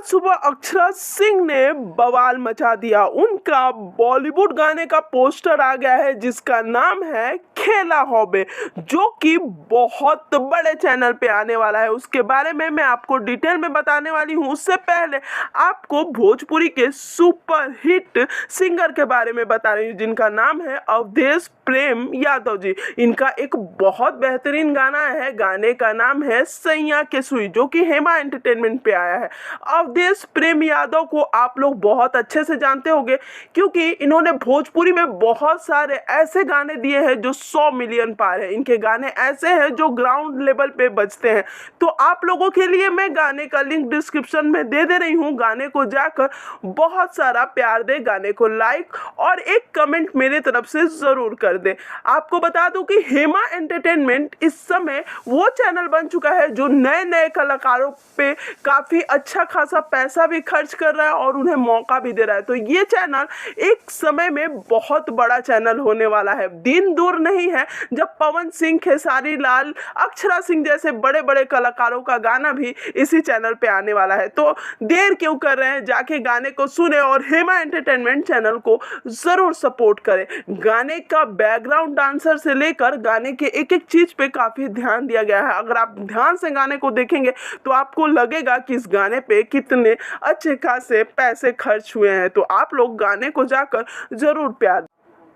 आज सुबह अक्षरा सिंह ने बवाल मचा दिया। उनका बॉलीवुड गाने का पोस्टर आ गया है जिसका नाम है खेला हॉबे, जो कि बहुत बड़े चैनल पे आने वाला है। उसके बारे में मैं आपको डिटेल में बताने वाली हूँ। उससे पहले आपको भोजपुरी के सुपर हिट सिंगर के बारे में बता रही हूँ जिनका नाम है अवधेश प्रेम यादव जी। इनका एक बहुत बेहतरीन गाना है, गाने का नाम है सैया के सुई, जो कि हेमा एंटरटेनमेंट पे आया है। अवधेश प्रेम यादव को आप लोग बहुत अच्छे से जानते होंगे क्योंकि इन्होंने भोजपुरी में बहुत सारे ऐसे गाने दिए हैं जो 100 मिलियन पार है। इनके गाने ऐसे हैं जो ग्राउंड लेवल पे बजते हैं। तो आप लोगों के लिए मैं गाने का लिंक डिस्क्रिप्शन में दे रही हूँ। गाने को जाकर बहुत सारा प्यार दे, गाने को लाइक और एक कमेंट मेरे तरफ से जरूर कर दे। आपको बता दूं कि हेमा एंटरटेनमेंट इस समय वो चैनल बन चुका है जो नए नए कलाकारों पे काफी अच्छा खासा पैसा भी खर्च कर रहा है और उन्हें मौका भी दे रहा है। तो ये चैनल एक समय में बहुत बड़ा चैनल होने वाला है। दिन दूर नहीं है जब पवन सिंह, खेसारी लाल, अक्षरा सिंह जैसे बड़े बड़े कलाकारों का गाना भी इसी चैनल पे आने वाला है। तो देर क्यों कर रहे हैं, जाके गाने को सुने और हेमा एंटरटेनमेंट चैनल को जरूर सपोर्ट करें। गाने का बैकग्राउंड डांसर से लेकर गाने के एक एक चीज पे काफी ध्यान दिया गया है। अगर आप ध्यान से गाने को देखेंगे तो आपको लगेगा कि इस गाने पे कितने अच्छे खासे पैसे खर्च हुए हैं। तो आप लोग गाने को जाकर जरूर प्यार।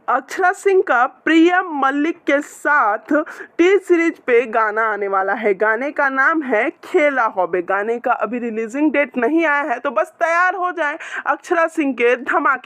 अक्षरा सिंह का प्रिया मलिक के साथ टी सीरीज पे गाना आने वाला है। गाने का नाम है खेला हॉबे। गाने का अभी रिलीजिंग डेट नहीं आया है, तो बस तैयार हो जाएं अक्षरा सिंह के धमाके